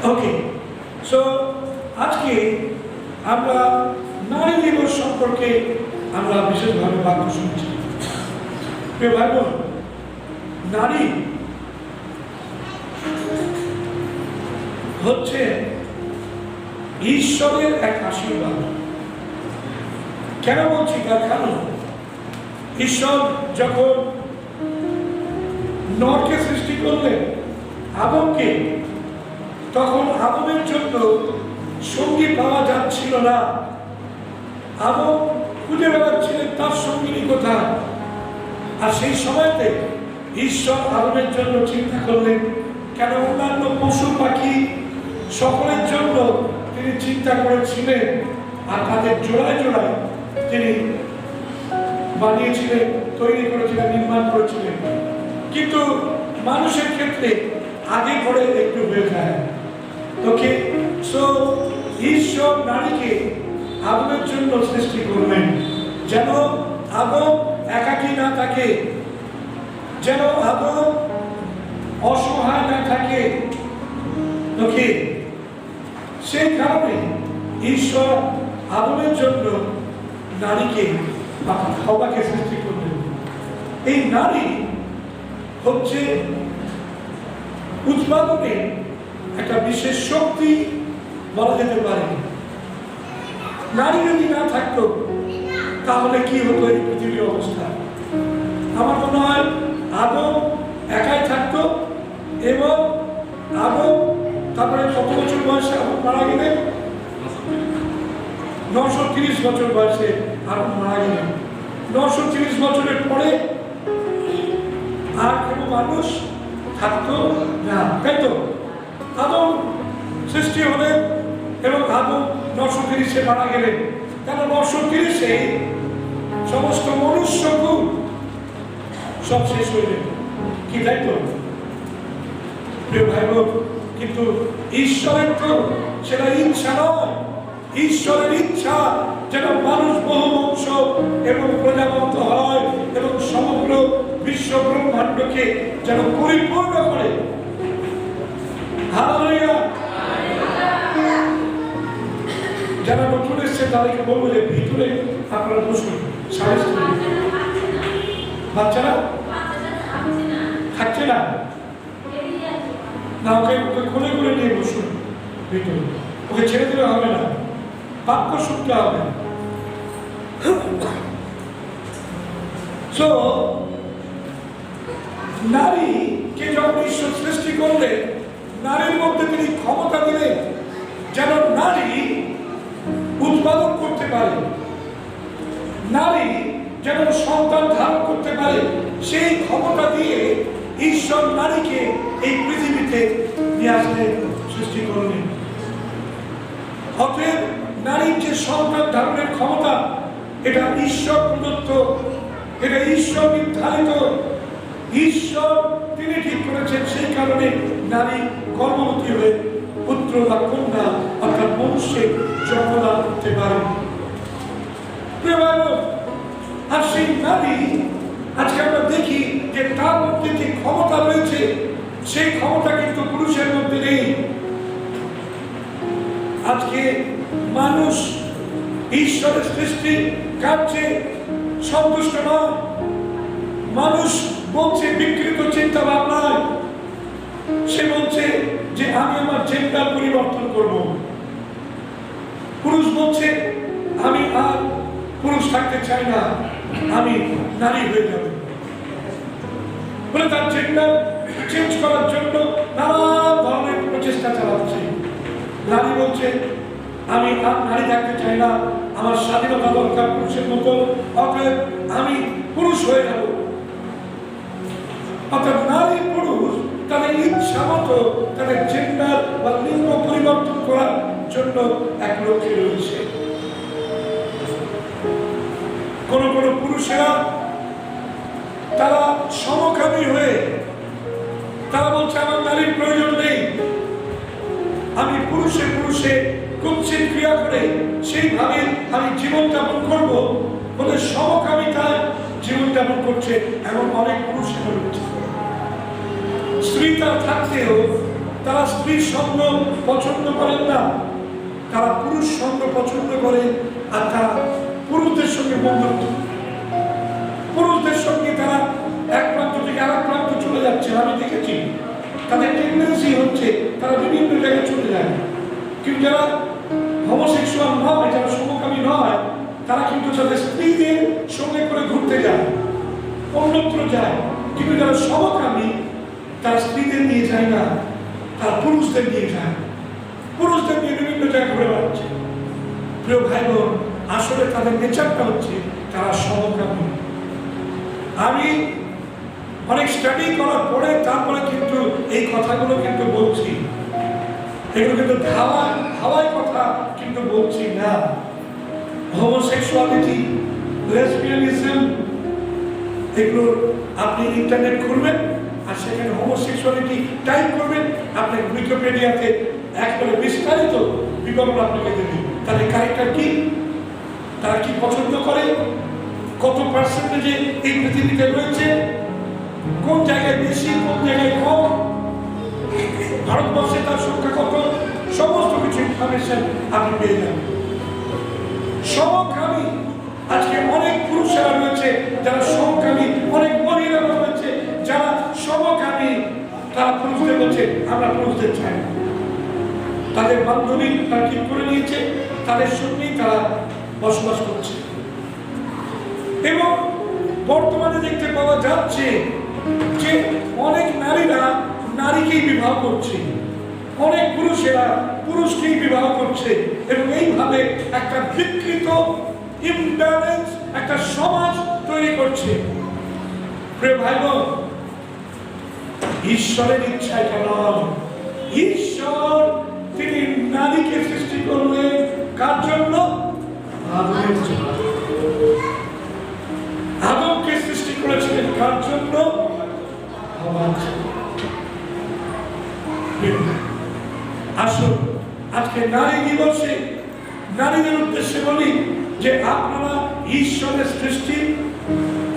ওকে, so আজকে আমরা নারী দিবস সম্পর্কে আমরা বিশেষভাবে বাক্য শুনছি। প্রিয় ভাই বোন, নারী হচ্ছে ঈশ্বরের এক আশীর্বাদ। কেন বলছি তার কারণ, ঈশ্বর যখন নরকে সৃষ্টি করলেন আদমকে, তখন আদমের জন্য সঙ্গী পাওয়া যাচ্ছিল না। আদম খুঁজে বেড়াচ্ছিলেন তার সঙ্গিনী কোথায়। আর সেই সময়তে ঈশ্বর আদমের জন্য চিন্তা করলেন, কেন অন্যান্য পশু পাখি সকলের জন্য তিনি চিন্তা করেছিলেন আর তাদের জোড়ায় জোড়ায় তিনি বানিয়েছিলেন, তৈরি করেছিলেন, নির্মাণ করেছিলেন। কিন্তু মানুষের ক্ষেত্রে আগে পরে একটু হয়ে যায়। ওকে, সো ঈশ্বর নারীকে আদমের জন্য সৃষ্টি করলেন, যেন আদম একাকী না থাকে, যেন আদম অসহায় না থাকে। ওকে, সেই কারণে ঈশ্বর আদমের জন্য নারীকে হাওয়াকে সৃষ্টি করলেন। এই নারী হচ্ছে উৎপাদনে একটা বিশেষ শক্তি বলা যেতে পারে। নারী যদি না থাকতো তাহলে কি হতো এই পৃথিবীর অবস্থা? আমার মনে হয় আদম একাই থাকতো, এবং আদম তারপরে কত বছর বয়সে আদম মারা গেলেন? 930 বছর বয়সে আদম মারা গেলেন। 930 বছরের পরে আর কোনো মানুষ থাকতো না, তাই তো? আদম সৃষ্টি হলেন এবং আদম 930-এ মারা গেলেন। কেন 930-এ সমস্ত মনুষ্যকুল সব শেষ হইলেন, কি তাই তো? প্রিয় ভাই বোন, কিন্তু ঈশ্বরের তো সেটা ইচ্ছা নয়। ঈশ্বরের ইচ্ছা যেন মানুষ বহুবংশ এবং প্রজাবন্ত হয় এবং সমগ্র বিশ্ব ব্রহ্মাণ্ডকে যেন পরিপূর্ণ করে। হালেলুয়া। যারা নতুন এসছে তাদেরকে বলবো যে ভিতরে আপনারা বসুন। বাচ্চারা থাকছে না, না ওকে খুলে খুলে নিয়ে বসুন ভিতরে। ওকে ছেড়ে দিলে হবে না, বাক্য শুনতে হবে। নারীকে যখন ঈশ্বর সৃষ্টি করলেন, নারীর মধ্যে তিনি ক্ষমতা দিলেন যেন নারী উৎপাদন করতে পারে, নারী যেন সন্তান ধারণ করতে পারে। সেই ক্ষমতা দিয়ে ঈশ্বর নারীকে এই পৃথিবীতে নিয়ে আসলেন, সৃষ্টি করলেন। অতএব নারীর যে সন্তান ধারণের ক্ষমতা, এটা ঈশ্বর প্রদত্ত, এটা ঈশ্বর নির্ধারিত। ঈশ্বর তিনি ঠিক করেছেন। সেই কারণে নারী গর্ভবতী হয়ে পুত্র বা কন্যা অর্থাৎ মনুষ্যের জন্মদান করতে পারে। আর সেই নারী আজকে আমরা দেখি যে তার মধ্যে যে ক্ষমতা রয়েছে, সেই ক্ষমতা কিন্তু পুরুষের মধ্যে নেই। আজকে মানুষ ঈশ্বরের সৃষ্টি কার্যে সন্তুষ্ট নয়। মানুষ বলছে বিকৃত চিন্তা ভাবনায়, সে বলছে যে আমি আমার জেন্ডার পরিবর্তন করব। পুরুষ বলছে আমি আর পুরুষ থাকতে চাই না, আমি নারী হয়ে যাব। বলে তার জেন্ডার চেঞ্জ করার জন্য নানা ধরনের প্রচেষ্টা চালাচ্ছে। নারী বলছে আমি আর নারী থাকতে চাই না, আমার স্বাধীনতা দরকার পুরুষের মতো, অতএব আমি পুরুষ হয়ে যাব। অর্থাৎ নারী পুরুষ তাদের ইচ্ছা মতো তাদের জেন্ডার বা লিঙ্গ পরিবর্তন করার জন্য এক লক্ষ্যে রয়েছে। কোন কোন পুরুষেরা তারা সমকামী হয়ে তারা বলছে আমার নারীর প্রয়োজন নেই, আমি পুরুষে পুরুষে কুৎসিত ক্রিয়া করে সেইভাবে আমি জীবনযাপন করব বলে সমকামিতায় জীবনযাপন করছে। এমন অনেক পুরুষ রয়েছে। স্ত্রী তার থাকতেও তারা স্ত্রী স্ত্রীর সঙ্গ পছন্দ করেন না, তারা পুরুষ সঙ্গ পছন্দ করে। আর তারা পুরুষদের সঙ্গে বন্ধুত্ব, পুরুষদের সঙ্গে তারা এক প্রান্ত থেকে আরেক প্রান্ত চলে যাচ্ছে। আমি দেখেছি তাদের টেন্ডেন্সি হচ্ছে তারা বিভিন্ন জায়গায় চলে যায়। কিন্তু যারা হোমোসেক্সুয়াল নয়, যারা সমকামী নয়, তারা কিন্তু তাদের স্ত্রীদের সঙ্গে করে ঘুরতে যায়, অন্যত্র যায়। কিন্তু যারা সমকামী তারা স্ত্রীদের নিয়ে যায় না, তারা পুরুষদের নিয়ে যায়, পুরুষদের নিয়ে বিভিন্ন জায়গায় ঘুরে বেড়াচ্ছে। প্রিয় ভাই বোন, আসলে তাদের নেচারটা হচ্ছে তারা সমকামী। আমি অনেক স্টাডি করার পরে তারপরে কিন্তু এই কথাগুলো কিন্তু বলছি, এগুলো কিন্তু হাওয়ায় কথা কিন্তু বলছি না। হোমোসেক্সুয়ালিটি, লেসবিয়ানিজম, এগুলো আপনি ইন্টারনেট খুলবেন আর সেখানে হোমোসেক্সুয়ালিটি টাইপ করবেন, আপনার উইকিপিডিয়াতে একবারে বিস্তারিত বিবরণ আপনাকে দেবে। তাদের ক্যারেক্টার কি, তারা কি পছন্দ করে, কত পার্সেন্টেজে এই পৃথিবীতে রয়েছে, কোন জায়গায় বেশি, কোন জায়গায় কম, ভারতবর্ষে তার সংখ্যা কত, সমস্ত কিছু ইনফরমেশন আপনি পেয়ে যাবেন। সমকামী আজকে অনেক পুরুষেরা রয়েছে যারা সমকামী, অনেক মহিলারা রয়েছে যারা সমকামী। তারা পুরুষদের বলছে আমরা পুরুষদের চাই না, তাদের বান্ধবী তারা ঠিক করে নিয়েছে, তাদের সঙ্গেই তারা বসবাস করছে। এবং বর্তমানে দেখতে পাওয়া যাচ্ছে যে অনেক নারীরা নারীকেই বিবাহ করছে, অনেক পুরুষেরা পুরুষকেই বিবাহ করছে, এবং এইভাবে একটা বিকৃত ইমব্যালেন্স একটা সমাজ তৈরি করছে। প্রিয় ভাই বোন, ঈশ্বরের ইচ্ছা এটা নয়। ঈশ্বর তিনি নারীকে সৃষ্টি করলেন কার জন্য? আদমের জন্য। আদমকে সৃষ্টি করেছিলেন কার জন্য? আমার জন্য। আসুন আজকে নারী দিবসে নারীদের উদ্দেশ্যে বলি যে আপনারা ঈশ্বরের সৃষ্টি,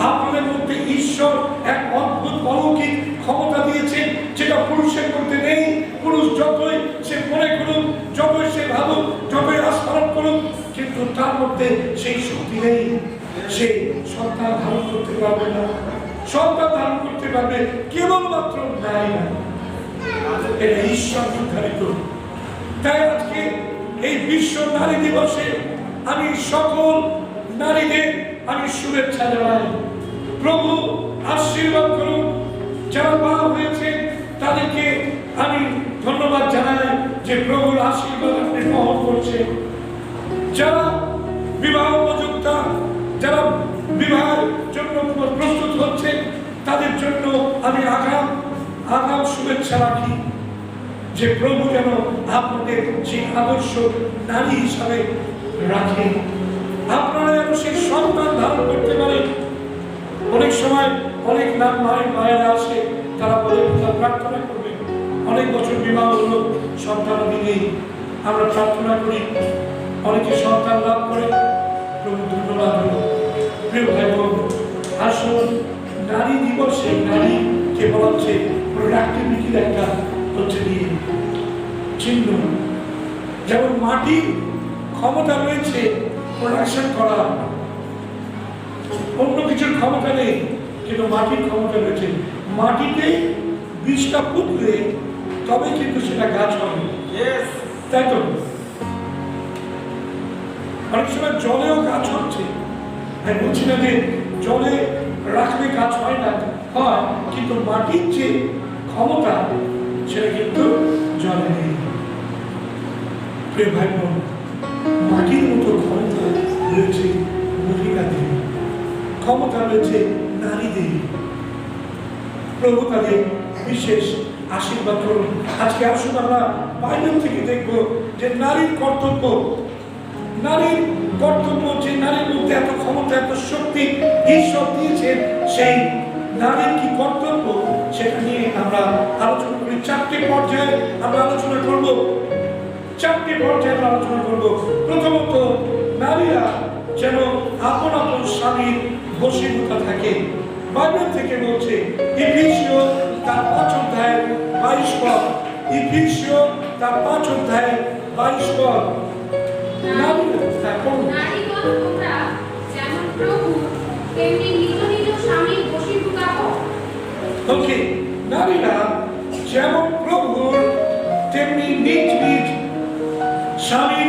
আপনাদের মধ্যে ঈশ্বর এক অদ্ভুত অলৌকিক ক্ষমতা দিয়েছেন যেটা পুরুষের মধ্যে নেই। পুরুষ যতই সে মনে করুক, যতই সে ভাবুক, যতই আস্মরণ করুক, কিন্তু তার মধ্যে সেই শক্তি নেই। সে সন্তান ধারণ করতে পারবে না, সন্তান ধারণ করতে পারবে কেবলমাত্র নারী। এটা ঈশ্বর নির্ধারিত। তাই আজকে এই বিশ্ব নারী দিবসে আমি সকল নারীদের আমি শুভেচ্ছা জানাই। প্রভু আশীর্বাদ করুন। যারা মা হয়েছে তাদেরকে আমি ধন্যবাদ জানাই যে প্রভুর আশীর্বাদ আপনি গ্রহণ করছেন। যারা বিবাহ উপযুক্ত, যারা বিবাহের জন্য প্রস্তুত হচ্ছে, তাদের জন্য আমি আগাম শুভেচ্ছা রাখি যে প্রভু যেন আপনাদের সেই আদর্শ নারী হিসাবে রাখেন, আপনারা যেন সেই সন্তান ধারণ করতে পারেন। অনেক সময় অনেক মায়েরা আসে, তারা বলে প্রার্থনা করবেন। অনেক বছর বিবাহ হলো, সন্তান নেই, আমরা প্রার্থনা করি, অনেকে সন্তান লাভ করে। প্রভু ধন্যবাদ হলো। প্রিয় ভাই বোন, আসুন নারী দিবসে নারীকে বলা হচ্ছে প্রোডাক্টিভিটির একটা হচ্ছে দিয়ে চিহ্ন। যেমন মাটির ক্ষমতা রয়েছে প্রোডাকশন করা, অন্য কিছুর ক্ষমতা নেই, কিন্তু মাটির ক্ষমতা রয়েছে। মাটিতে বীজটা পুঁতলে তবে কিন্তু সেটা গাছ হবে, তাই তো? অনেক সময় জলেও গাছ হচ্ছে। আমি বলছি না যে জলে রাখলে গাছ হয় না, হয়, কিন্তু মাটির যে ক্ষমতা সেটা কিন্তু জলে নেই। প্রিয় ভাই বোন, মাটির মতো ক্ষমতা রয়েছে মহিলাদের, ক্ষমতা রয়েছে নারীদের। প্রভু তাদের বিশেষ আশীর্বাদ করুন। আজকে আসুন আমরা বাইরের থেকে দেখব যে নারীর কর্তব্য, যে নারীর মধ্যে এত ক্ষমতা, এত শক্তি ঈশ্বর দিয়েছেন, সেই নারীর কি কর্তব্য সেটা নিয়ে আমরা আলোচনা করি। চারটি পর্যায়ে আমরা আলোচনা করব। প্রথমত, নারীরা যেন আপন আপন স্বামীর বশীভূতা থাকে। বাইবেল থেকে বলছে, এফেসীয় তার 5 অধ্যায় 22 পদ, ইফিসীয় তার 5 অধ্যায় 22 পদ। নারীগণ তোমরা যেমন প্রভু তেমনি নিজ নিজ স্বামীর বশীভূত হও। ওকে, নারীরা যেমন প্রভুর তেমনি নিজ নিজ স্বামী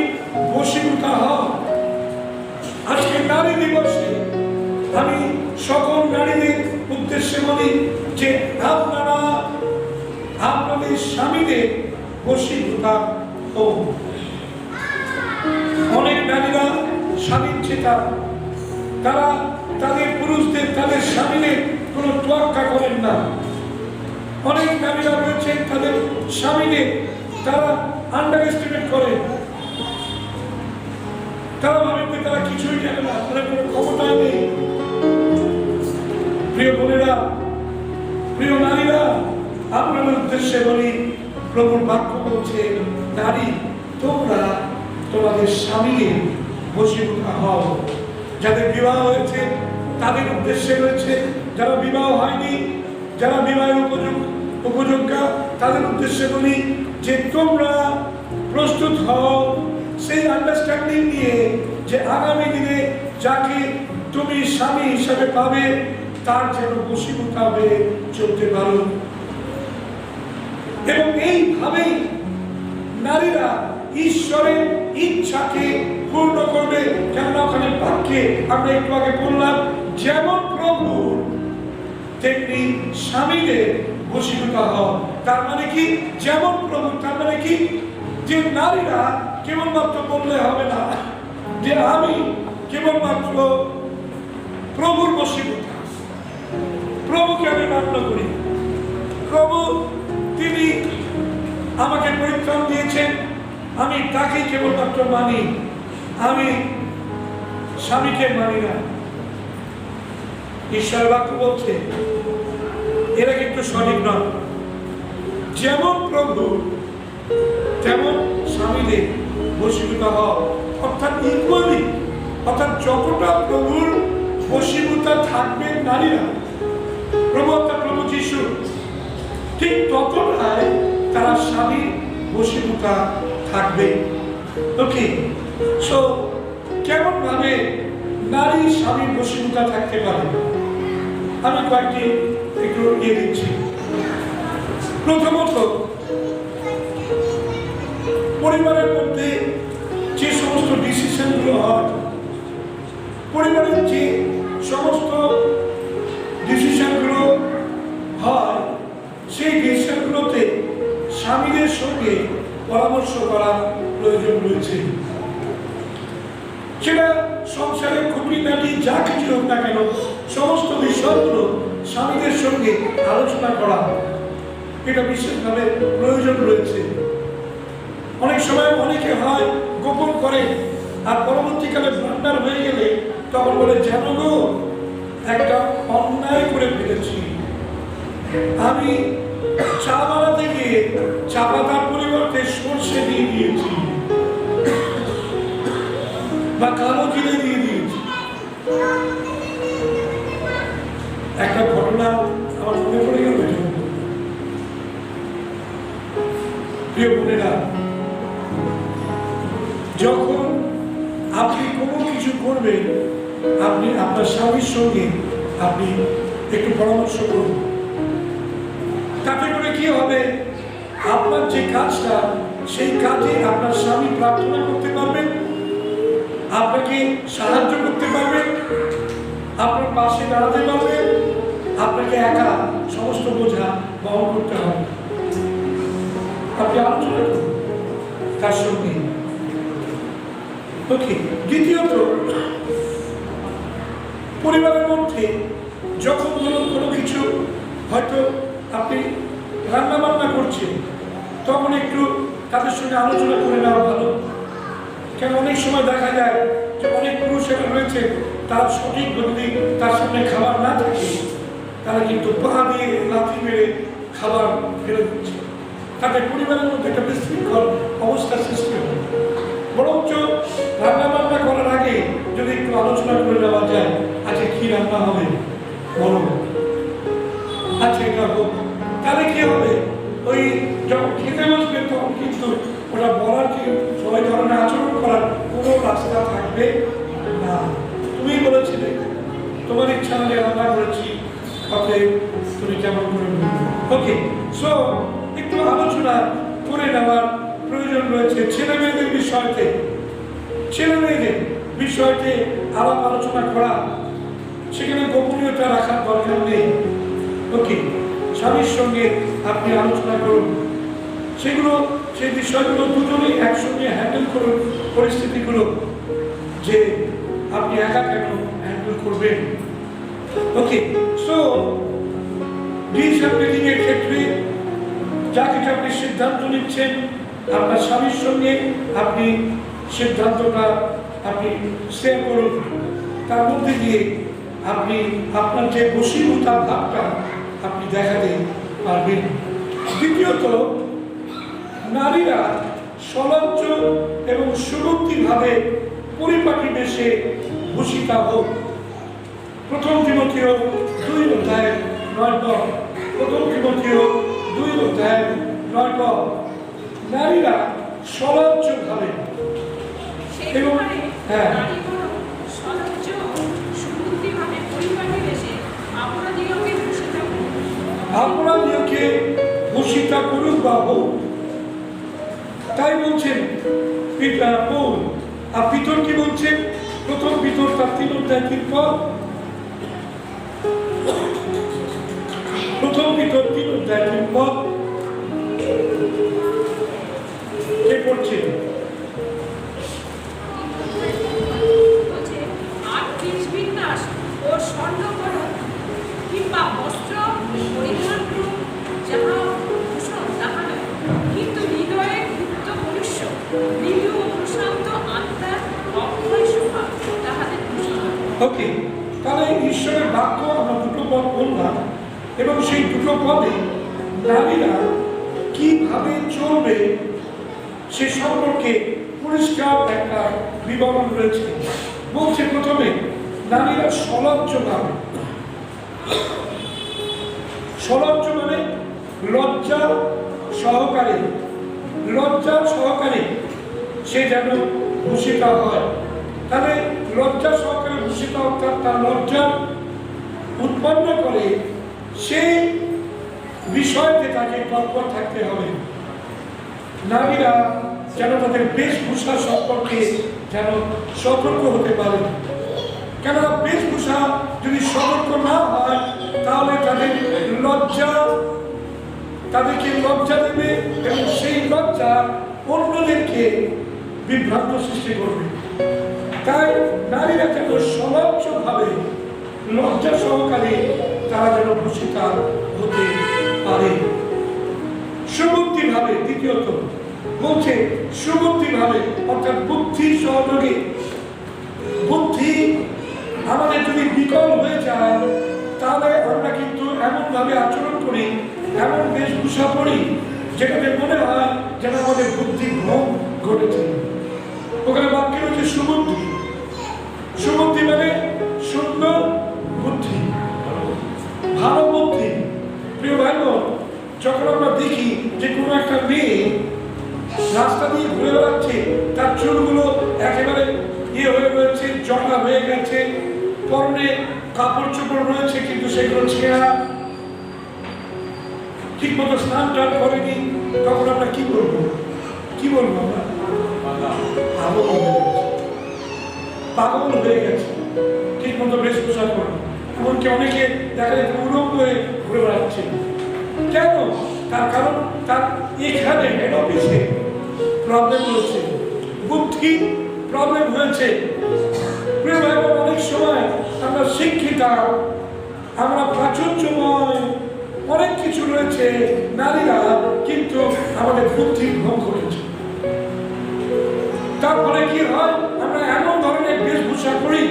বশীভূত হও। আজকে নারী দিবসে আমি সকল নারীদের উদ্দেশ্যে বলি যে আপনারা আপনাদের স্বামীদের বশীভূত হন। অনেক নারীরা স্বামীর চেতা, তারা তাদের পুরুষদের তাদের স্বামীদের কোনো তোয়াক্কা করেন না। অনেক নারীরা রয়েছেন তাদের স্বামীদের তারা আন্ডার এস্টিমেট করে, তারা ভাবেন যে তারা কিছুই জানে না, তাদের কোনো ক্ষমতাই নেই। প্রিয় বোনেরা, প্রিয় নারীরা, আপনাদের উদ্দেশ্যে বলি প্রভুর বাক্য বলছে নারী তোমরা তোমাদের স্বামীর বশীভূত হও। যাদের বিবাহ হয়েছে তাদের উদ্দেশ্যে রয়েছে, যারা বিবাহ হয়নি, যারা বিবাহের উপযোগ্যা তাদের উদ্দেশ্যে বলি যে তোমরা প্রস্তুত হও সেই আন্ডারস্ট্যান্ডিং নিয়ে যে আগামী দিনে যাকে তুমি স্বামী হিসাবে পাবে তার যেন বশীভূত হবে চলতে পারো। এবং এইভাবেই নারীরা ঈশ্বরের ইচ্ছাকে পূর্ণ করবে। কেননা ওখানে বাক্যে আমরা একটু আগে বললাম যেমন প্রভু তেমনি স্বামীদের বশীভূত হও। তার মানে কি যেমন প্রভু, তার মানে কি যে নারীরা কেবলমাত্র বললে হবে না যে আমি কেবলমাত্র প্রভুর বশীভূত, প্রভুকে আমি মান্য করি, প্রভু তিনি আমাকে পরিত্রাণ দিয়েছেন, আমি তাকে কেবলমাত্র মানি, আমি স্বামীকে মানি না। ঈশ্বর বাক্য বলছে এরা কিন্তু সঠিক নয়। যেমন প্রভু তেমন স্বামীদের বশীভূত হও, অর্থাৎ ইকুয়ালি, অর্থাৎ যতটা প্রভুর বশীভূত থাকবেন নারীরা, প্রভু অর্থাৎ প্রভু যিশু, ঠিক ততটাই তারা স্বামীর বশীভূত থাকবে। ওকে, সো কেমন ভাবে নারী স্বামীর বশীভূত থাকতে পারে আমি কয়েকটি একটু দিচ্ছি। প্রথমত, পরিবারের মধ্যে যে সমস্ত ডিসিশনগুলো হয়, পরিবারের যে সমস্ত ডিসিশনগুলো হয় সেই ডিসিশনগুলোতে স্বামীদের সঙ্গে পরামর্শ করা প্রয়োজন রয়েছে। সেটা সংসারের খুঁটিনাটি যা কিছু হোক না কেন সমস্ত বিষয়গুলো স্বামীদের সঙ্গে আলোচনা করা এটা বিশেষভাবে প্রয়োজন রয়েছে। অনেক সময় অনেকে হয় গোপন করে, আর পরবর্তীকালে ভান্ডার হয়ে গেলে তখন বলে যেন গো একটা অন্যায় করে ফেলেছি, আমি চা বানাতে গিয়ে চা পাতার পরিবর্তে সর্ষে দিয়ে দিয়েছি বা কালো জিরে দিয়ে দিয়েছি। একটা ঘটনা আমার মনে পড়ে গেল। প্রিয় বোনেরা, যখন আপনি কোনো কিছু করবেন আপনি আপনার স্বামীর সঙ্গে আপনি একটু পরামর্শ করুন। তাতে করে কি হবে, আপনার যে কাজটা সেই কাজে আপনার স্বামী প্রার্থনা করতে পারবেন, আপনাকে সাহায্য করতে পারবেন, আপনার পাশে দাঁড়াতে পারবেন, আপনাকে একা সমস্ত বোঝা বহন করতে হবে। আপনি আলোচনা করুন তার সঙ্গে। ওকে, দ্বিতীয়ত, পরিবারের মধ্যে যখন ধরুন কোনো কিছু হয়তো আপনি রান্না বান্না করছেন তখন একটু তাদের সঙ্গে আলোচনা করে নেওয়া ভালো। কেন অনেক সময় দেখা যায় যে অনেক পুরুষেরা রয়েছে তার সঠিক যদি তার সামনে খাবার না থাকে তারা কিন্তু পা দিয়ে লাথি মেরে খাবার ফেলে দিচ্ছে, তাতে পরিবারের মধ্যে একটা বিশৃঙ্খল অবস্থার সৃষ্টি হয়। বরঞ্চ রান্না বান্না করার আগে যদি একটু আলোচনা করে নেওয়া যায়, আজকে কি রান্না হবে বলো, আচ্ছা এটা হোক, তাহলে কি হবে, ওই যখন খেতে শুনে বসবে তখন কিন্তু ওটা বলার কি সবাই ধরনের আচরণ করার কোনো রাস্তা থাকবে না। তুমি বলেছিলে তোমার ইচ্ছা হলে আমরা বলেছি অতএব তুমি কেমন করে ওকে। সো একটু আলোচনা করে নেওয়ার প্রয়োজন রয়েছে ছেলে মেয়েদের বিষয়তে। ছেলে মেয়েদের বিষয়তে আলাপ আলোচনা করা, সেখানে গোপনীয়তা রাখার দরকার নেই। ওকে, স্বামীর সঙ্গে আপনি আলোচনা করুন, সেগুলো সেই বিষয়গুলো দুজনেই একসঙ্গে হ্যান্ডেল করুন পরিস্থিতিগুলো, যে আপনি একা কেন হ্যান্ডেল করবেন। ওকে, সো ডিসিশন মেকিং এর ক্ষেত্রে যা কিছু আপনি সিদ্ধান্ত নিচ্ছেন আপনার স্বামীর সঙ্গে, আপনি সিদ্ধান্তটা আপনি শেয়ার করুন। তার মধ্যে দিয়ে আপনি আপনার যে বশীভূতা ভাবটা আপনি দেখাতে পারবেন। দ্বিতীয়ত, নারীরা সলজ্জ এবং সুরক্ষিতভাবে পরিপাটি বেশে ভূষিতা হোক। প্রথম তিমথেয় 2:9 প্রথম তিমথেয় 2:9 নারীরা সলজ্জ ভাবে এবং অপরাধীকে ভূষিতা করুক বা হোক, তাই বলছেন পৌল। আর পিতর কি বলছেন? প্রথম পিতর তার 3:3 পদ, প্রথম পিতর 3:3 পদ কে পড়ছেন? ওকে, তাহলে ঈশ্বরের বাক্য আমরা দুটো পদ বললাম, এবং সেই দুটো পদে নারীরা কিভাবে চলবে সে সম্পর্কে পরিষ্কার একটা বিবরণ রয়েছে। বলছে প্রথমে নারীরা সলজ্জ ভাবে, সলজ্জ মানে লজ্জা সহকারে, লজ্জা সহকারে সে যেন ভূষিতা হয়। তাহলে লজ্জা সহকারে ভূষিত, অর্থাৎ তার লজ্জা উৎপন্ন করে সেই বিষয়তে তাকে তৎপর থাকতে হবে। নারীরা যেন তাদের বেশভূষা সম্পর্কে যেন সতর্ক হতে পারে, কেন বেশভূষা যদি সতর্ক না হয় তাহলে তাদের লজ্জা, তাদেরকে লজ্জা দেবে এবং সেই লজ্জা অন্যদেরকে বিভ্রান্ত সৃষ্টি করবে। তাই নারীরা যেন সলজ্জ ভাবে লজ্জা সহকারে তারা যেন ভূষিতা হতে পারে, সুবুদ্ধি ভাবে। দ্বিতীয়ত বলছে সুবুদ্ধি ভাবে, অর্থাৎ বুদ্ধি সহযোগে। বুদ্ধি আমাদের যদি বিকল হয়ে যায় তাহলে আমরা কিন্তু এমন ভাবে আচরণ করি, এমন বেশভূষা পড়ি যেটাতে মনে হয় যেন আমাদের বুদ্ধি ভ্রম ঘটেছে। ওখানে বাক্য হচ্ছে সুবুদ্ধি। সুবুদ্ধি মানে সুন্দর বুদ্ধি, ভালো বুদ্ধি। প্রিয় ভাই বোন, যখন আমরা দেখি যে কোনো একটা মেয়ে রাস্তা দিয়ে ঘুরে বেড়াচ্ছে, তার চুলগুলো একেবারে ইয়ে হয়ে রয়েছে, জটা হয়ে গেছে, পরনে কাপড় চোপড় রয়েছে কিন্তু সেগুলো ছেঁড়া, ঠিক মতো স্নান টান করেনি, তখন আমরা কি বলবো? কি বলবো আমরা? পাগল হয়ে গেছে, ঠিক মতো বেশভূষা করবো। এমনকি অনেকে দেখা যায় উলঙ্গ হয়ে ঘুরে বেড়াচ্ছে। কেন? তার কারণ তার এখানে হেড অফিসে প্রবলেম হয়েছে, বুদ্ধি প্রবলেম হয়েছে। প্রিয় ভাই বোন, অনেক সময় আমরা শিক্ষিতা, আমরা প্রাচুর্যময়, অনেক কিছু রয়েছে নারীরা, কিন্তু আমাদের বুদ্ধি ভ্রম করেছে। তারপরে কি হয়? আমরা এমন ধরনের বেশভূষা করি,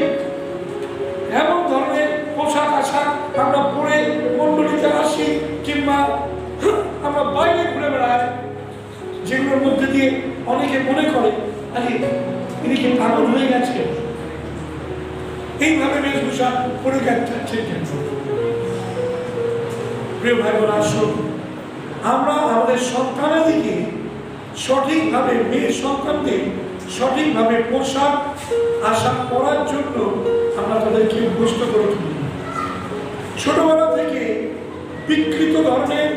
এমন ধরনের পোশাক আশাক আমরা পরে মন্ডলীতে আসি, কিংবা আমরা বাইরে ঘুরে বেড়াই, যেগুলোর মধ্যে দিয়ে অনেকে মনে করে আরে ইনি কি পাগল হয়ে গেছে, এইভাবে বেশভূষা পরে যাচ্ছে। প্রিয় ভাই বোন, আসুন আমরা আমাদের সন্তানের দিকে সঠিকভাবে মেয়ে সন্তানদের সঠিকভাবে পোশাক আশাক পরার জন্য আমরা তাদেরকে অভ্যস্ত করে তুলি। ছোটবেলা থেকে বিকৃত ধরনের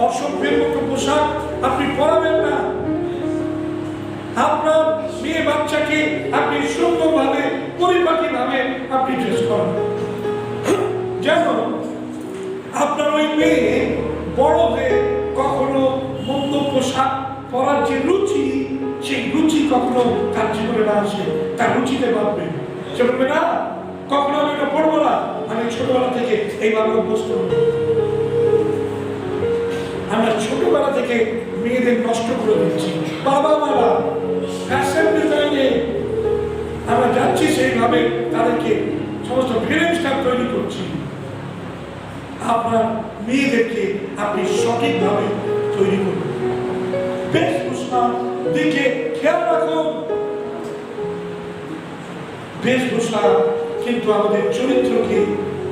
অসভ্যের মতো পোশাক আপনি পরাবেন না। আপনার মেয়ে বাচ্চাকে আপনি সুন্দরভাবে পরিপাটিভাবে আপনি ড্রেস করেন, যেন আপনার ওই মেয়ে বড় হয়ে কখনো মন্দ পোশাক পরার যে রুচি, সেই রুচি কখনো তার জীবনে না আসে, তার রুচিতে বাঁধবে। সে বলবে না, কখনো আমি এটা পড়বো না, আমি ছোটবেলা থেকে এইভাবে অভ্যস্ত হব। আমরা ছোটবেলা থেকে মেয়েদের নষ্ট করে দিচ্ছি। বাবা মারা ফ্যাশন ডিজাইনে আমরা যাচ্ছি, সেইভাবে তাদেরকে সমস্ত ফিল্ম স্টার তৈরি করছি। আপনার মেয়েদেরকে আপনি সঠিকভাবে তৈরি করুন, বেশভূষার দিকে খেয়াল রাখুন। বেশভূষা কিন্তু আমাদের চরিত্রকে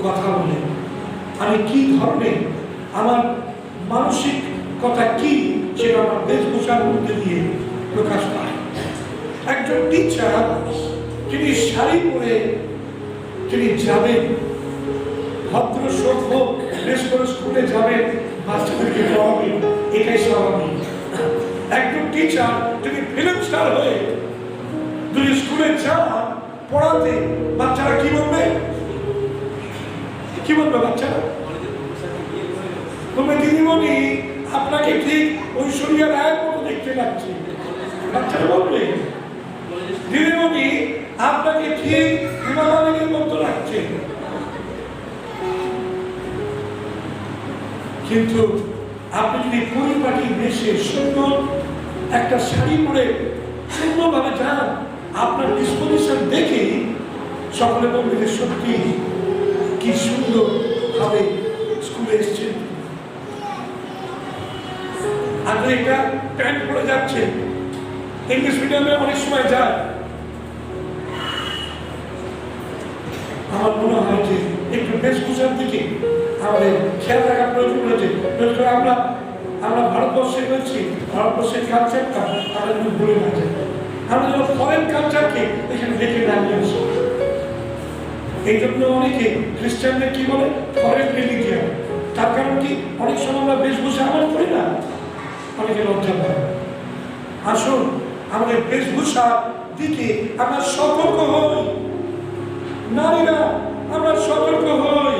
কথা বলে। আমি কি ধরনের, আমার মানসিক কথা কি, সেটা আমার বেশভূষার মধ্যে দিয়ে প্রকাশ পায়। একজন টিচার তিনি শাড়ি পরে তিনি যাবেন, ভদ্র সভ্য ড্রেস করে স্কুলে যাবেন, বাচ্চাদেরকে পড়াবেন, এটাই স্বাভাবিক। একজন টিচার যদি ফিল্ম স্টার হয়ে যদি স্কুলে যান পড়াতে, বাচ্চারা কি বলবে? কি বলবে বাচ্চারা? বলবে দিদিমণি আপনাকে ঠিক ঐশ্বরিয়া রায়ের মতো দেখতে লাগছে। বাচ্চারা বলবে দিদিমণি আপনাকে ঠিক হেমা মালিনীর মতো লাগছে। কিন্তু আপনি যদি পরিপাটি বেশে সুন্দর একটা শাড়ি পরে সুন্দরভাবে যান, আপনার ডিসপোজিশন দেখে সকলে বলবে যে সত্যি কি সুন্দর ভাবে স্কুলে এসছেন। আপনি একটা প্যান্ট পরে যাচ্ছেন, ইংলিশ মিডিয়ামে অনেক সময় যায়, আমার মনে হয় যে একটু বেশভূষার দিকে আমাদের খেয়াল রাখা প্রয়োজন রয়েছে। আমরা ভারতবর্ষে রয়েছি, ভারতবর্ষের কালচারটা আমরা কিন্তু ভুলে না যাই। আমরা যেন ফরেন কালচারকে এখানে দেখে দাঁড়িয়ে আসি। এই জন্য অনেকে খ্রিস্টানদের কি বলে ফরেন রিলিজিয়ান। তার কারণ কি, অনেক সময় আমরা বেশভূষা আমার করি না, অনেকে লজ্জা পায়। আসুন আমাদের বেশভূষার দিকে আমরা সতর্ক হই। নারীরা আমরা সতর্ক হই,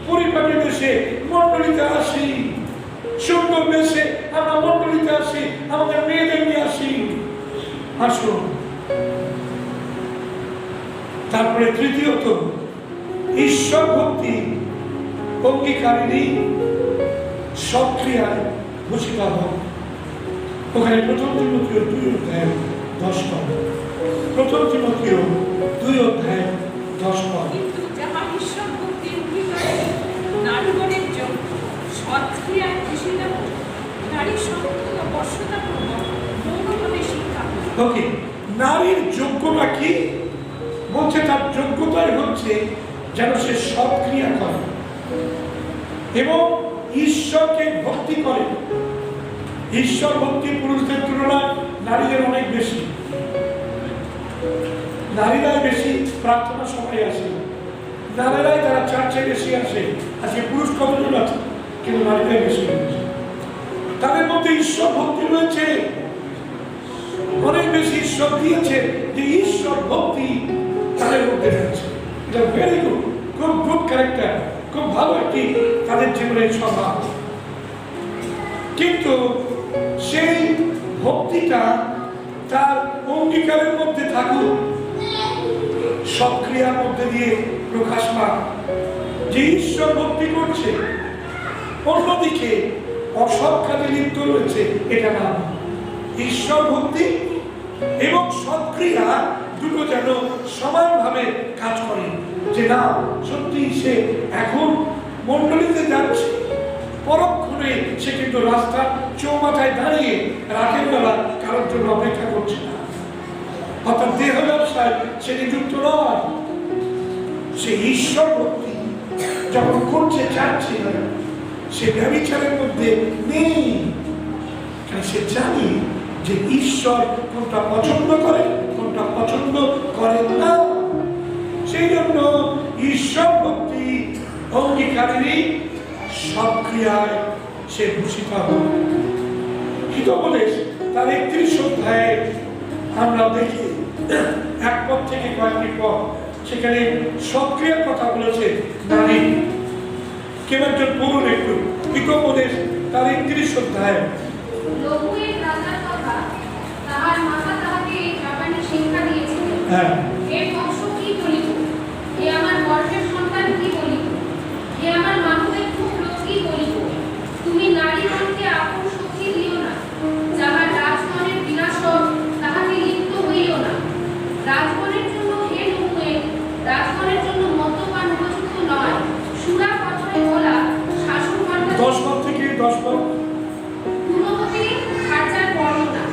পরিপাটি বেশে মন্ডলীতে আসি, সুন্দর বেশে আমরা মন্ডলীতে আসি, আমাদের মেয়েদের নিয়ে আসি। আসুন। তারপরে তৃতীয়ত, ঈশ্বর ভক্তি অঙ্গীকারিণী সক্রিয়ায় ভূষিত হোক। ওখানে প্রথম তিমথিও 2:10 প্রথম তিমথিও 2:10। কিন্তু যাহা ঈশ্বর ভক্তির অঙ্গীকারে নারীগণের জন্য সৎক্রিয়ায় ভূষিত হোক, নারী সত্য ও বশ্যতাপূর্বক মৌনভাবে শিক্ষা। ওকে, নারীর যোগ্যতা কি বলছে? তার যোগ্যতাই হচ্ছে যেন সে সৎক্রিয়া করে এবং ঈশ্বরকে ভক্তি করে। ঈশ্বর ভক্তি পুরুষদের তুলনায় নারীদের অনেক বেশি। নারীরাই বেশি প্রার্থনা সভায় আসে, নারীরাই তারা চার্চে বেশি আসে। আজকে পুরুষ কতজন আছে, কিন্তু নারীরাই বেশি। তাদের মধ্যে ঈশ্বর ভক্তি রয়েছে, অনেক বেশি ঈশ্বর দিয়েছে যে ঈশ্বর ভক্তি তাদের মধ্যে রয়েছে। এটা ভেরি গুড, খুব গুড ক্যারেক্টার, খুব ভালো একটি তাদের জীবনের স্বভাব। কিন্তু সেই ভক্তিটা তার অঙ্গীকারের মধ্যে থাকুক, সক্রিয়ার মধ্যে দিয়ে প্রকাশ পাক যে ঈশ্বর ভক্তি করছে, অন্যদিকে অসৎ কাজে লিপ্ত রয়েছে, এটা না। ঈশ্বর ভক্তি এবং সক্রিয়া দুটো যেন সমানভাবে কাজ করে, যে না সত্যি সে এখন মন্ডলীতে যাচ্ছে, পরক্ষণে সে কিন্তু রাস্তার চৌমাথায় দাঁড়িয়ে রাতের বেলা কারোর জন্য অপেক্ষা করছে না। অর্থাৎ দেহ ব্যবসায় সে নিযুক্ত নয়। সে ঈশ্বর ভক্তি যখন করছে, চাচ্ছে, সে ব্যভিচারের মধ্যে নেই। সে জানি যে ঈশ্বর কোনটা পছন্দ করে, কোনটা পছন্দ করেন না। সেই জন্য ঈশ্বর ভক্তি অঙ্গীকারেরই সব ক্রিয়ায় সে ভূষিত হবে। হিতোপদেশ তার 31 অধ্যায়ে আমরা দেখি 1 পদ থেকে কয়েকটি পদ, সেখানে সক্রিয়ার কথা বলেছে নারী। কেউ একজন পড়ুন একটু হিতোপদেশ তার 31 অধ্যায়। লঘুয়ের রাজার কথা তাহার মাতা তাহাকে এই ব্যাপারে শিক্ষা দিয়েছিলেন। হ্যাঁ, হে বংশ কি বলিব, হে আমার গর্ভের সন্তান কি বলিব, হে আমার মানবের পুত্র কি বলিব। তুমি নারীগণকে আপন সখী দিও না, যাহার রাজগণের বিনাশ হোক তাহাকে লিপ্ত হইও না। রাজগণের জন্য হে লঘুয়ে, রাজগণের জন্য মদ্যপান উপযুক্ত নয়। সুরা কথায় বলা শাসন 10 পদ থেকে 10 পদ। গুণবতী খার্চার বর্ণনা।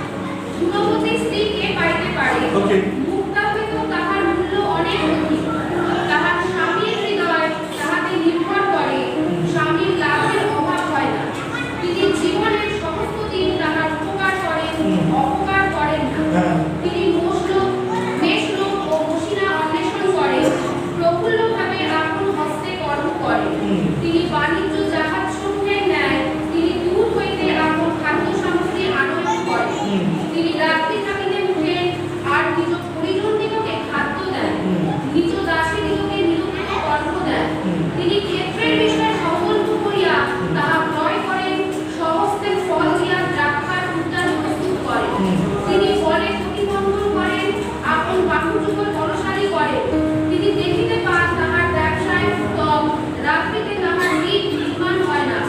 গুণবতী স্ত্রী কে পাইতে পারে? ওকে। মুক্তা হইতেও তাহার মূল্য অনেক অধিক। তাহার স্বামীর হৃদয় তাহাতে নির্ভর করে, স্বামীর লাভের অভাব হয় না। তিনি জীবনের সমস্ত দিন তাহার উপকার করেন, অপকার করেন না। তিনি মেষলোক ও মশিনা অন্বেষণ করেন, প্রফুল্লভাবে আপন হস্তে কর্ম করেন। তিনি বাণিজ্য জাহাজ সমূহের ন্যায় তিনি দূর হইতে আপন খাদ্য সামগ্রী আনয়ন করেন। তিনি রাত্রি থাকিতে উঠেন আর নিজ পরিজনদিগকে খাদ্য দেন, নিজ দাসীদিগকে নিরুপিত কর্ম দেন। তিনি ক্ষেত্রের বিষয়ে সংকল্প করিয়া তাহা ক্রয় করেন, সমস্তের ফল দিয়া দ্রাক্ষার উদ্যান প্রস্তুত করেন। তিনি ফলে প্রতিবন্ধন করেন, আপন বাহুযুগল বলশালী করেন। তিনি দেখিতে পান তাহার ব্যবসায় উত্তম, রাত্রিতে তাহার দিক নির্মাণ হয় না।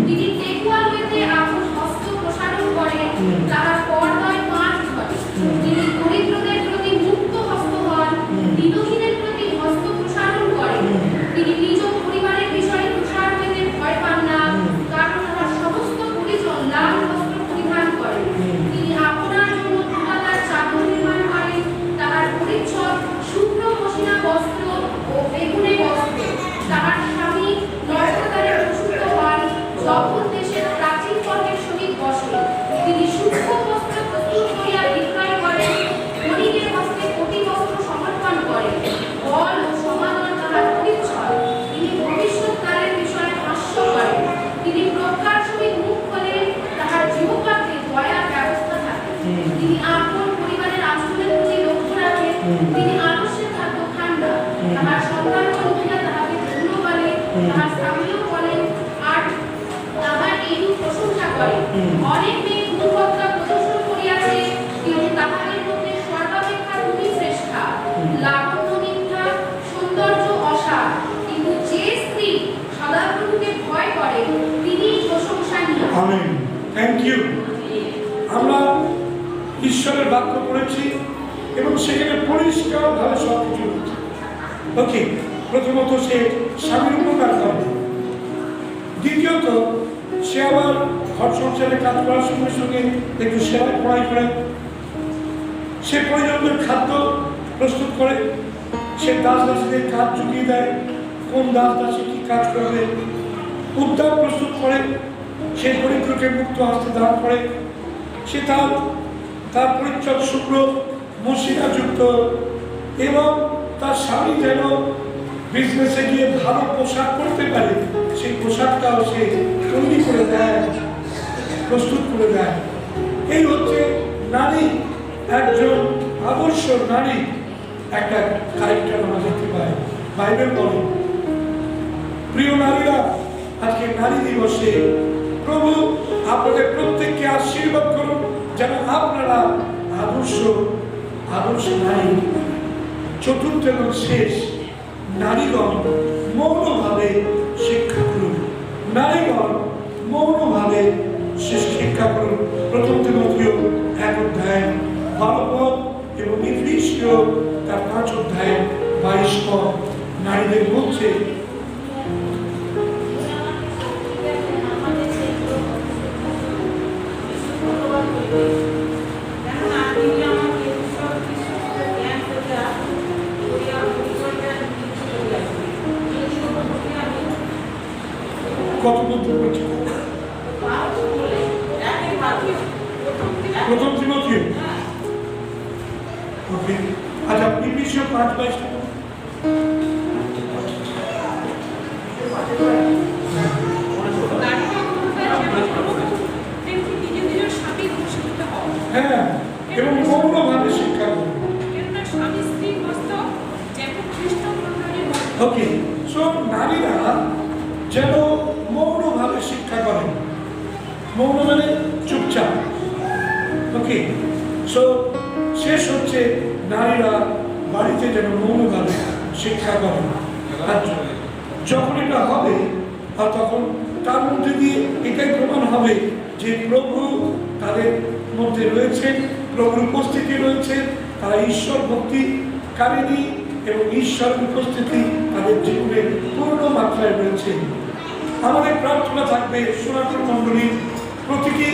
তিনি টেকুয়াল হইতে আপন হস্ত প্রসারণ করেন, তাহার পর্দায় মাছ ধরে। তিনি দরিদ্রদের প্রতি মুক্ত হস্ত হন, দীনহীনের প্রতি হস্ত প্রসারণ করেন। তিনি নিজ পরিবারের বিষয়ে তুষার হইতে ভয় পান না, কারণ তাহার সমস্ত পরিজন লাল বস্ত্র পরিধান করেন। তিনি আপনার জন্য দুলাদার চাদর নির্মাণ করেন, তাহার পরিচ্ছদ শুভ্র মসিনা বস্ত্র ও বেগুনে বস্ত্র। তাহার স্বামী নয়নতারে প্রসূত হন, জগৎ দেশের প্রাচীন পর্বের সহিত বসে। তিনি সূক্ষ্ম বস্ত্র প্রস্তুত করিয়া বিক্রয় করেন, বণিকের হস্তে কোটি বস্ত্র সমর্পণ করেন। বল ও সমাদর তাহার পরিচ্ছদ। তিনি ভবিষ্যৎকালের বিষয়ে হাস্য করেন। তিনি প্রজ্ঞার সহিত মুখ খোলেন, তাহার জিহ্বাতে দয়ার ব্যবস্থা থাকে। তিনি আপন পরিবারের আচরণের প্রতি লক্ষ্য রাখেন। তিনি আলস্যের খাদ্য খান না, তাহার সন্তান বন্ধুরা তাহাকে ধন্য বলে, তাহার স্বামীও বলেন আর তাহার এইরূপ প্রশংসা করে। অনেক মেয়ে গুণবত্তা প্রদর্শন করিয়াছে, কিন্তু তাহাদের মধ্যে সর্বাপেক্ষা তুমি শ্রেষ্ঠা। লাবণ্য মিথ্যা, সৌন্দর্য অসার, কিন্তু যে স্ত্রী সদাপ্রভুকে ভয় করে তিনি প্রশংসনীয়। আমেন। Thank you. আমরা ঈশ্বরের বাক্য পড়েছি এবং সেখানে পরিষ্কারভাবে সব কিছু বলছে। ওকে, প্রথমত সে স্বামীর উপকার করে, দ্বিতীয়ত সে আবার ঘর সংসারে কাজ করার সঙ্গে সঙ্গে একটু সেবায় পড়াই করে, সে প্রয়োজনীয় খাদ্য প্রস্তুত করে, সে দাস দাসীদের কাজ জুগিয়ে দেয়, কোন দাস দাসী কি কাজ করবে, উদ্যান প্রস্তুত করে, সে দরিদ্রকে মুক্ত হস্তে দান করে, সে তার পরিচ্ছদ শুভ্র মসিনা যুক্ত এবং তার স্বামী যেন বিজনেসে গিয়ে ভালো পোশাক পরতে পারে সেই পোশাকটাও সে তৈরি করে দেয়, প্রস্তুত করে দেয়। এই হচ্ছে নারী, একজন আদর্শ নারী একটা ক্যারেক্টার আমরা দেখতে পাই। বাইবেল বলে, প্রিয় নারীরা, আজকে নারী দিবসে প্রভু আপনাদের প্রত্যেককে আশীর্বাদ করুন যেন আপনারা আদর্শ নারী। চতুর্থ এবং শেষ, নারীগণ মৌনভাবে শিক্ষা করুন। নারীগণ মৌনভাবে শিক্ষা করুন। প্রথম তিমোথেয় 1 অধ্যায় 12 পদ এবং ইফিসীয় তার 5 অধ্যায় 22 পদ নারীদের বলছে কত বুদ্ধি করছে। প্রথম তিমোথেয় ওকে, আচ্ছা পিপিসিও 5/22 নারীকে যেমন প্রভু, তেমনি নিজ নিজ স্বামীর বশীভূত হও। হ্যাঁ, এবং মৌনভাবে শিক্ষা করবে। কেননা স্বামী স্ত্রীর মস্তক যেমন খ্রিস্ট মণ্ডলীর মস্তক। ওকে, সো নারীরা যেন মৌনভাবে শিক্ষা করেন। মৌন মানে চুপচাপ। ওকে, সো শেষ হচ্ছে নারীরা বাড়িতে যেন মৌনভাবে শিক্ষা করেন। আর যখন এটা হবে আর তখন তার মধ্যে দিয়ে এটাই প্রমাণ হবে যে প্রভু তাদের মধ্যে রয়েছেন, প্রভুর উপস্থিতি রয়েছে, তারা ঈশ্বর ভক্তিকারিণী এবং ঈশ্বরের উপস্থিতি তাদের জীবনে পূর্ণ মাত্রায় রয়েছে। আমাদের প্রার্থনা থাকবে সনাতন মণ্ডলীর প্রতিটি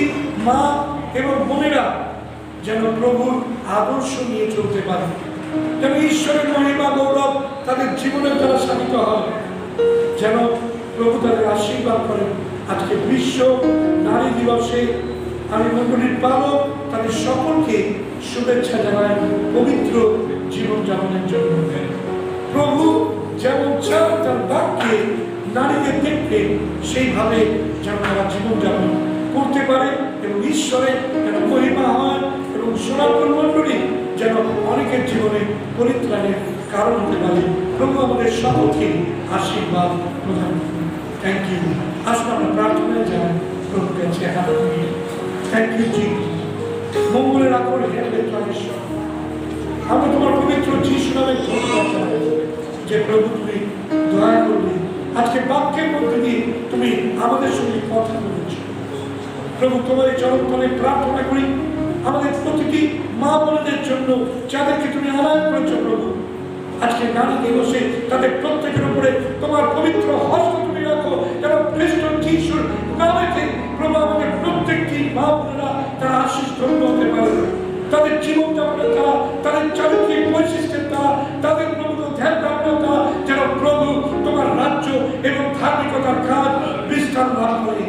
মা এবং বোনেরা যেন প্রভুর আদর্শ নিয়ে চলতে পারে, যেন ঈশ্বরের মহিমা গৌরব তাদের জীবনের দ্বারা সাধিত হয়, যেন প্রভু তাদের আশীর্বাদ করেন। আজকে বিশ্ব নারী দিবসে আমি মণ্ডলীর পালক তাদের সকলকে শুভেচ্ছা জানাই পবিত্র জীবনযাপনের জন্য। প্রভু যেমন চান তার বাক্যে নারীদের দেখতে সেইভাবে যেন তারা জীবনযাপন করতে পারে এবং ঈশ্বরের যেন মহিমা হয় এবং সনাতন মণ্ডলী যেন অনেকের জীবনে পরিত্রাণের কারণ হতে পারে। প্রভু আমাদের সকলকে আশীর্বাদ প্রদান করুন। Thank you. আসুন আমরা প্রার্থনায় যাই প্রভুর কাছে হাত নিয়ে। থ্যাংক ইউ জি। মঙ্গলের আকর হেলে ঈশ্বর, আমরা তোমার পবিত্র যিশু নামে ধন্যবাদ জানাই যে প্রভু তুমি দয়া করলে আজকে বাক্যের মধ্যে দিয়ে তুমি আমাদের সঙ্গে কথা বলেছ। প্রভু তোমার এই চরণতলে প্রার্থনা করি আমাদের প্রতিটি মা বোনদের জন্য যাদেরকে তুমি আনয়ন করেছ প্রভু। আজকে নারী দিবসে তাদের প্রত্যেকের উপরে তোমার পবিত্র হস্ত তুমি রাখো, যেন খ্রিস্ট যিশুর নামেতে প্রভু আমাদের প্রত্যেকটি মা বোনেরা তারা আশীষ ধন্য হতে পারে। তাদের জীবন যাপনের দ্বারা, তাদের চারিত্রিক বৈশিষ্ট্যের দ্বারা, তাদের প্রভু ধ্যান ধারণার দ্বারা যেন প্রভু তোমার রাজ্য এবং ধার্মিকতার কাজ বিস্তার লাভ করে।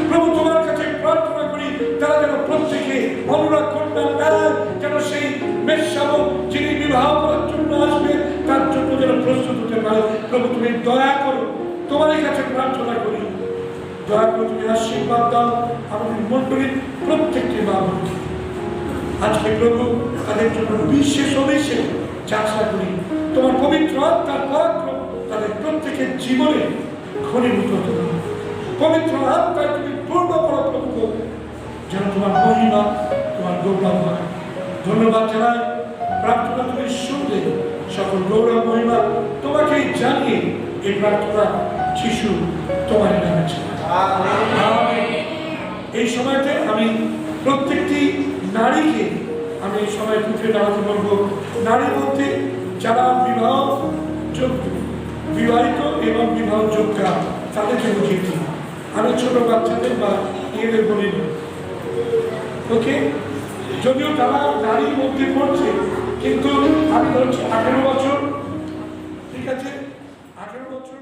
প্রভু তোমার কাছে প্রার্থনা করি তারা যেন প্রত্যেকে অনুরাগ কন্যার দ্বারা যেন সেই মেষশাবক যিনি বিবাহ করার জন্য আসবে তার জন্য যেন প্রস্তুত হতে পারে। প্রভু তুমি দয়া করো, তোমার কাছে প্রার্থনা করি, দয়া করে তুমি আশীর্বাদ দাও আমাদের মণ্ডলীর প্রত্যেকটি মা বোনকে। আজকে প্রভু তাদের জন্য বিশেষ অভিষেক যাত্রা করি, তোমার পবিত্র আত্মার পরাক্রম তাদের প্রত্যেকের জীবনে ঘনীভূত হতে পারে। পবিত্র আত্মায় তুমি পূর্ণ করো প্রভু, যেন তোমার মহিমা তোমার গৌরব হয়। ধন্যবাদ জানাই, প্রার্থনা তুমি শুনলে সকল গৌরব মহিমা তোমাকেই জানিয়ে এই প্রার্থনা যিশু তোমার নামে এই সময়তে আমি প্রত্যেকটি নারীকে আমি এই সময় উঠে দাঁড়াতে বলবো। নারীর মধ্যে যারা বিবাহিত এবং বিবাহ যোগ্যা তাদেরকে বুঝিয়েছি, আমি ছোট বাচ্চাদের বা মেয়েদের বলিনি। ওকে, যদিও তারা নারীর মধ্যে পড়ছে, কিন্তু আমি ধরছি 18 বছর, ঠিক আছে, 18 বছর